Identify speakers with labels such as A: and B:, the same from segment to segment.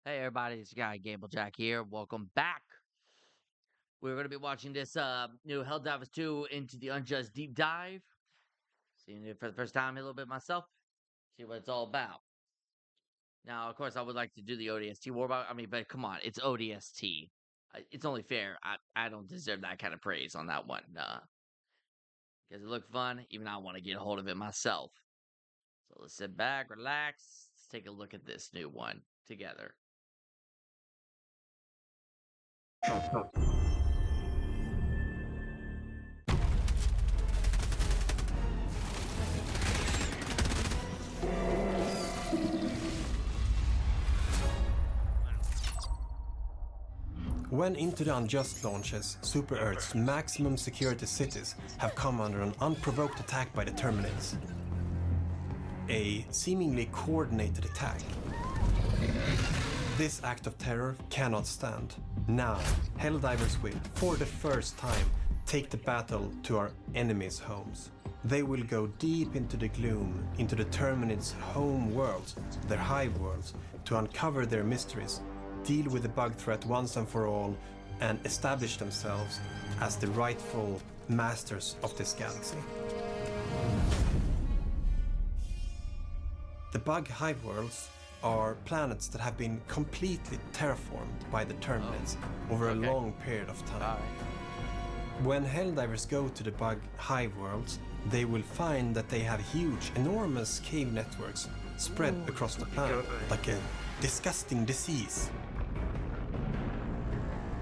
A: Hey everybody, it's your guy Gamblejack here. Welcome back. We're going to be watching this new Helldivers 2 Into the Unjust Deep Dive. Seeing it for the first time a little bit myself. See what it's all about. Now, of course, I would like to do the ODST Warbound. But come on, it's ODST. It's only fair. I don't deserve that kind of praise on that one. Because it looked fun. Even I want to get a hold of it myself. So let's sit back, relax. Let's take a look at this new one together.
B: When Into the Unjust launches, Super Earth's maximum security cities have come under an unprovoked attack by the Terminids. A seemingly coordinated attack. This act of terror cannot stand. Now, Helldivers will, for the first time, take the battle to our enemies' homes. They will go deep into the gloom, into the Terminids' home worlds, their hive worlds, to uncover their mysteries, deal with the bug threat once and for all, and establish themselves as the rightful masters of this galaxy. The bug hive worlds are planets that have been completely terraformed by the Terminids over a long period of time. When Helldivers go to the bug hive worlds, they will find that they have huge, enormous cave networks spread across the planet, like a disgusting disease.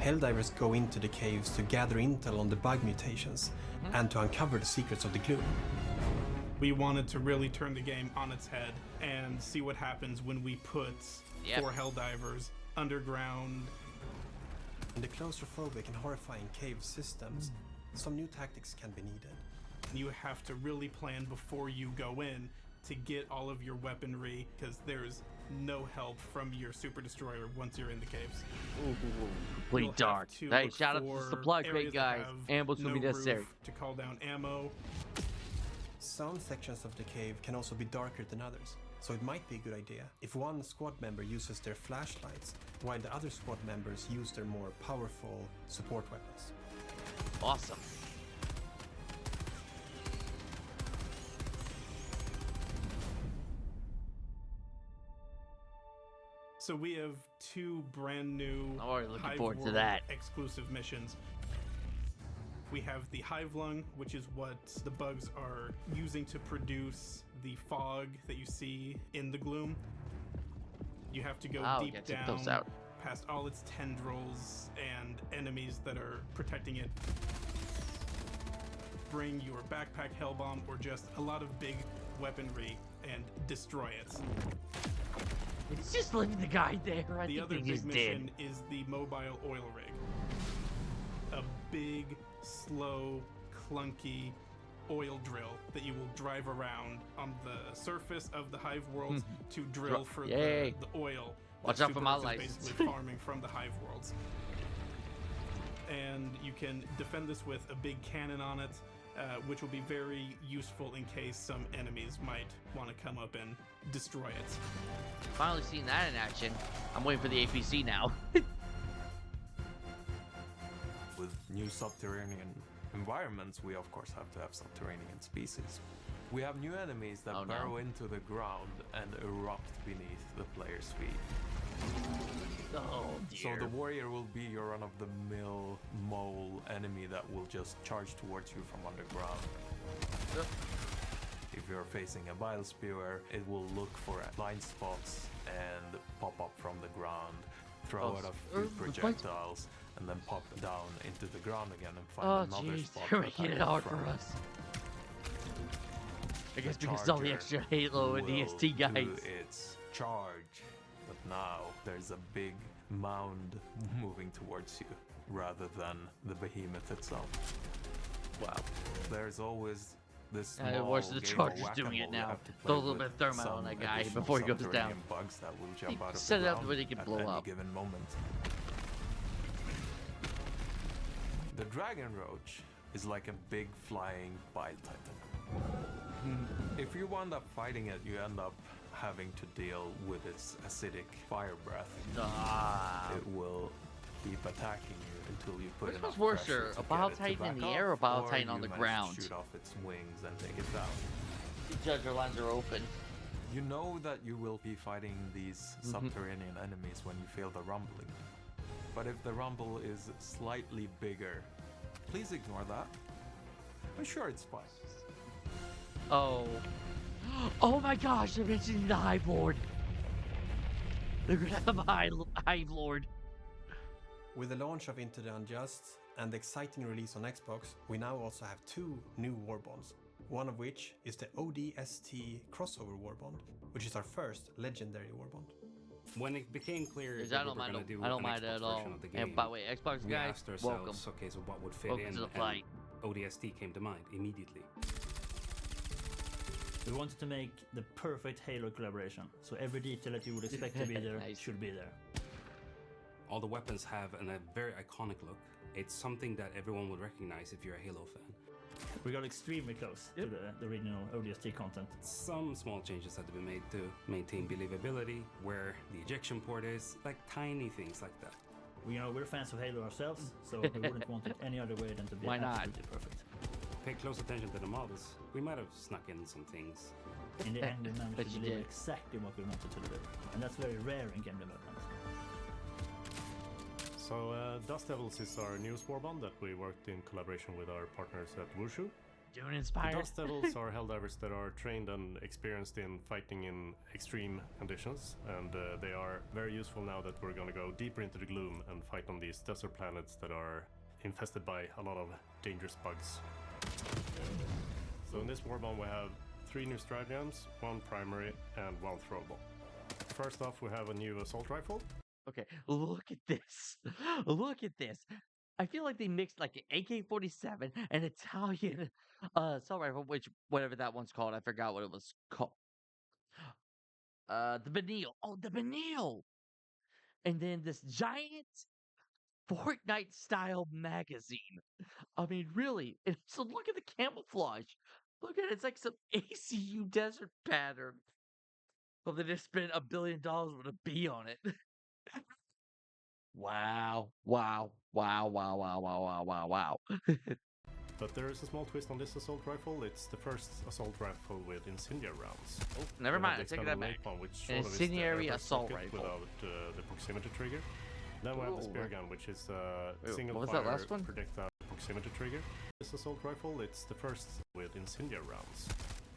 B: Helldivers go into the caves to gather intel on the bug mutations and to uncover the secrets of the gloom.
C: We wanted to really turn the game on its head and see what happens when we put 4 Helldivers underground.
B: In the claustrophobic and horrifying cave systems, some new tactics can be needed.
C: You have to really plan before you go in to get all of your weaponry, because there's no help from your super destroyer once you're in the caves.
A: Complete dark. Hey, shout out to the supply crate guys. Ambush will be necessary
C: to call down ammo.
B: Some sections of the cave can also be darker than others, so it might be a good idea if one squad member uses their flashlights while the other squad members use their more powerful support weapons.
A: Awesome.
C: So we have 2 brand new
A: I'm already looking
C: Hive
A: forward to
C: World
A: that.
C: exclusive missions. We have the Hive Lung, which is what the bugs are using to produce the fog that you see in the gloom. You have to go deep down past all its tendrils and enemies that are protecting it. Bring your backpack hell bomb or just a lot of big weaponry and destroy it.
A: It's just leaving the guy there.
C: The other big mission is the mobile oil rig. A big, slow, clunky oil drill that you will drive around on the surface of the hive worlds to drill for the oil.
A: Watch out for my license.
C: Basically farming from the hive worlds. And you can defend this with a big cannon on it, which will be very useful in case some enemies might want to come up and destroy it.
A: Finally seen that in action. I'm waiting for the APC now.
D: With new subterranean environments, we of course have to have subterranean species. We have new enemies that burrow into the ground and erupt beneath the player's feet.
A: Oh dear.
D: So the warrior will be your run-of-the-mill mole enemy that will just charge towards you from underground. If you're facing a bile spewer, it will look for blind spots and pop up from the ground, throw out a few projectiles, and then pop down into the ground again and find another spot.
A: They're making it hard for us. I guess because all the extra Halo and DST guys.
D: Do its charge, but now there's a big mound moving towards you rather than the behemoth itself.
A: Wow.
D: There's always this
A: small worse, the Charger's doing it now. Throw a little bit of thermite on that guy before he goes down.
D: Bugs that will jump out of
A: set
D: the
A: it up
D: ground
A: where they can blow
D: at any
A: up.
D: given moment. The Dragon Roach is like a big flying bile titan. If you wind up fighting it, you end up having to deal with its acidic fire breath. It will keep attacking you until you put
A: Which
D: enough
A: was worse,
D: pressure to
A: a Bile
D: get it to
A: Titan in
D: back
A: the
D: off,
A: air or Bile
D: or
A: Titan on
D: you
A: the
D: manage
A: ground?
D: to shoot off its wings and take it down.
A: The judge lines are open.
D: You know that you will be fighting these subterranean enemies when you feel the rumbling. But if the rumble is slightly bigger, please ignore that. I'm sure it's fine.
A: Oh. Oh my gosh, they're mentioning the Hive Lord. They're gonna have a Hive Lord.
B: With the launch of Into the Unjust and the exciting release on Xbox, we now also have 2 new warbonds. One of which is the ODST crossover warbond, which is our first legendary warbond.
E: When it became clear
A: I
E: that we
A: don't
E: were
A: mind.
E: going to do
A: I don't
E: an
A: mind
E: Xbox
A: at all.
E: version of the
A: And
E: game,
A: by the way, Xbox
E: we
A: guys,
E: asked ourselves,
A: welcome.
E: okay, so what would fit
A: Welcome
E: in?
A: to the
E: And
A: fight.
E: ODST came to mind immediately.
F: We wanted to make the perfect Halo collaboration, so every detail that you would expect to be there
A: Nice.
F: should be there.
E: All the weapons have a very iconic look. It's something that everyone would recognize if you're a Halo fan.
F: We got extremely close to the original ODST content.
E: Some small changes had to be made to maintain believability, where the ejection port is, like tiny things like that.
F: We're fans of Halo ourselves, so we wouldn't want it any other way than to be
A: Why not?
F: absolutely perfect.
E: Pay close attention to the models. We might have snuck in some things.
F: In the end, we managed
A: But
F: to
A: you
F: deliver
A: did.
F: exactly what we wanted to deliver, and that's very rare in game development.
G: So Dust Devils is our newest warband that we worked in collaboration with our partners at Wushu.
A: Dune
G: The
A: inspired.
G: Dust Devils are Helldivers that are trained and experienced in fighting in extreme conditions, and they are very useful now that we're going to go deeper into the gloom and fight on these desert planets that are infested by a lot of dangerous bugs. So in this warband we have 3 new stratagems, 1 primary and 1 throwable. First off, we have a new assault rifle.
A: Okay, look at this. Look at this. I feel like they mixed like an AK-47 and Italian assault rifle, which whatever that one's called, I forgot what it was called. The Benil. Oh, the Benil. And then this giant Fortnite style magazine. I mean, really. And so look at the camouflage. Look at it. It's like some ACU desert pattern. Well, they just spent $1 billion with a B on it. Wow. Wow. Wow. Wow. Wow. Wow. Wow. Wow. Wow.
G: But there is a small twist on this assault rifle. It's the first assault rifle with incendiary rounds.
A: Oh, never
G: We
A: mind.
G: have
A: I
G: the
A: take that back.
G: expandable napalm, which
A: An
G: sort of is the
A: incendiary
G: airburst
A: assault
G: rocket
A: rifle.
G: without the proximity trigger. Then we have the
A: Ooh.
G: spear gun, which is a
A: Wait,
G: single
A: what was
G: fire
A: that last one?
G: projectile proximity trigger. This assault rifle, it's the first with incendiary rounds.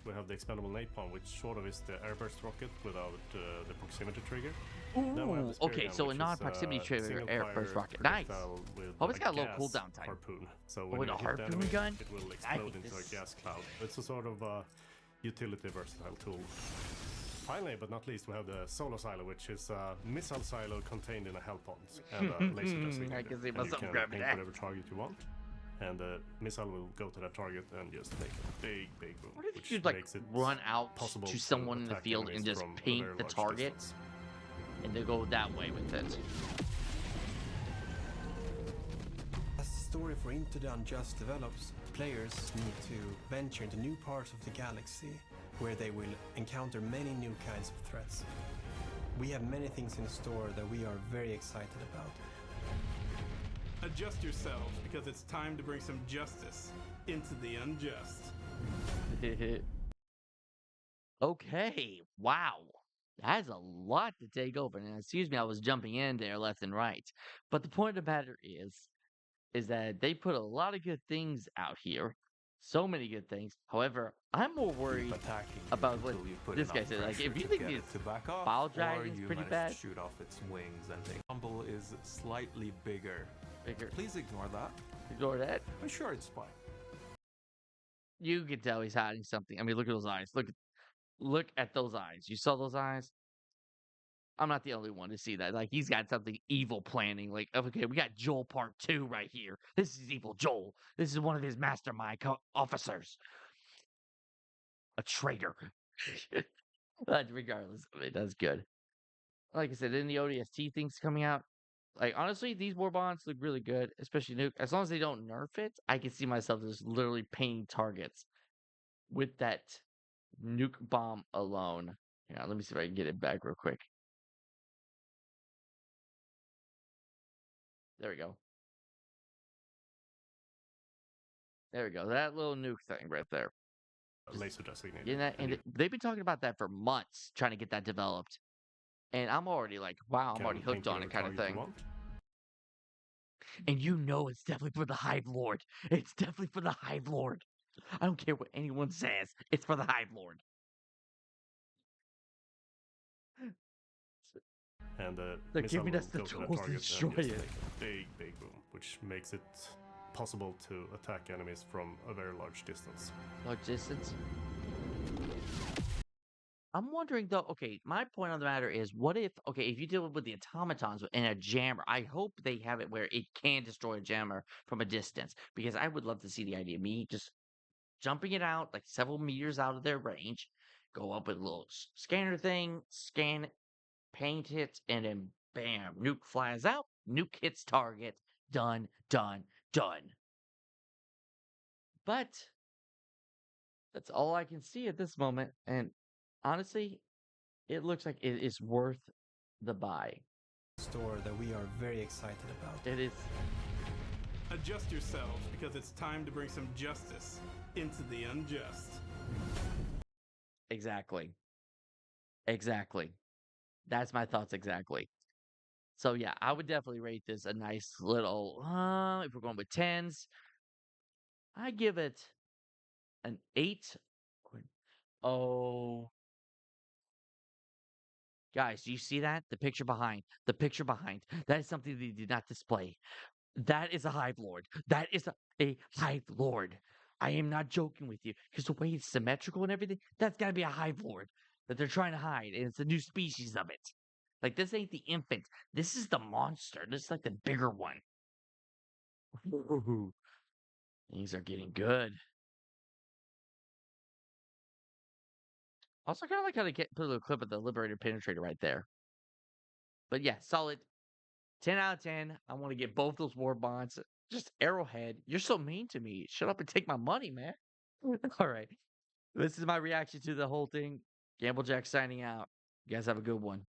G: We have the expandable napalm, which sort of is the airburst rocket without the proximity trigger. Then we have
A: Ooh,
G: the spear
A: okay,
G: gun,
A: so a
G: which is
A: non-proximity trigger
G: single
A: air
G: fire
A: burst rocket. Nice.
G: projectile with
A: Oh, it's got a low
G: gas
A: cooldown time.
G: harpoon. So
A: with
G: when
A: a
G: you hit the
A: harpoon
G: enemy,
A: gun?
G: it will
A: I
G: explode
A: think
G: into a
A: this-
G: gas cloud. It's a sort of utility versatile tool. Finally, but not least, we have the solo silo, which is a missile silo contained in a hell pod and a laser designator.
A: I can see
G: And
A: myself
G: you can
A: grabbing
G: paint
A: that.
G: whatever target you want, and the missile will go to that target and just make a big boom.
A: What if
G: which
A: you like
G: makes it
A: run out
G: possible
A: to someone in the
G: attack
A: field and
G: enemies
A: just
G: from a
A: paint
G: very
A: the
G: large
A: target
G: distance.
A: and they go that way with it?
B: As the story for Into the Unjust develops, players need to venture into new parts of the galaxy where they will encounter many new kinds of threats. We have many things in store that we are very excited about.
C: Adjust yourselves, because it's time to bring some justice into the unjust.
A: Okay, wow. That's a lot to take over. And excuse me, I was jumping in there left and right. But the point of the matter is that they put a lot of good things out here. So many good things. However, I'm more worried
D: Keep attacking you
A: about what
D: until you put
A: this guy
D: enough
A: said. Like,
D: pressure
A: if you
D: to
A: think
D: get
A: these
D: it to back off,
A: Bile
D: or
A: Dragon's
D: you
A: pretty
D: manage
A: bad.
D: to shoot off its wings and take. Rumble is slightly bigger.
A: Bigger.
D: Please ignore that.
A: Ignore that.
D: I'm sure it's fine.
A: You can tell he's hiding something. I mean, look at those eyes. Look at those eyes. You saw those eyes? I'm not the only one to see that. Like, he's got something evil planning. Like, okay, we got Joel Part 2 right here. This is evil Joel. This is one of his mastermind officers. A traitor. But regardless of it, that's good. Like I said, in the ODST things coming out, like, honestly, these war bonds look really good, especially nuke. As long as they don't nerf it, I can see myself just literally painting targets with that nuke bomb alone Yeah, let me see if I can get it back real quick. There we go. There we go. That little nuke thing right there.
G: Laser designated.
A: You know, and they've been talking about that for months, trying to get that developed. And I'm already like, wow, I'm already hooked on it, kind of thing. And you know, it's definitely for the Hive Lord. It's definitely for the Hive Lord. I don't care what anyone says. It's for the Hive Lord.
G: And
A: they're giving us the tools to destroy it.
G: Big boom, which makes it possible to attack enemies from a very large distance.
A: Large distance? I'm wondering though, okay, my point on the matter is what if, okay, if you deal with the automatons and a jammer, I hope they have it where it can destroy a jammer from a distance, because I would love to see the idea of me just jumping it out like several meters out of their range, go up with a little scanner thing, scan it, paint it, and then bam, nuke flies out, nuke hits target, done, done, done. But that's all I can see at this moment, and honestly, it looks like it is worth the buy.
B: Store that we are very excited about.
A: It is.
C: Adjust yourselves, because it's time to bring some justice into the unjust.
A: Exactly. Exactly. That's my thoughts exactly. So yeah, I would definitely rate this a nice little, if we're going with 10s, I give it an 8. Oh. Guys, do you see that? The picture behind. The picture behind. That is something they did not display. That is a Hive Lord. That is a Hive Lord. I am not joking with you, because the way it's symmetrical and everything, that's got to be a Hive Lord that they're trying to hide, and it's a new species of it. Like, this ain't the infant. This is the monster. This is like the bigger one. Ooh, things are getting good. Also, kind of like how they put a little clip of the Liberator Penetrator right there. But yeah, solid 10 out of 10. I want to get both those war bonds. Just Arrowhead. You're so mean to me. Shut up and take my money, man. All right. This is my reaction to the whole thing. Gamblejack signing out. You guys have a good one.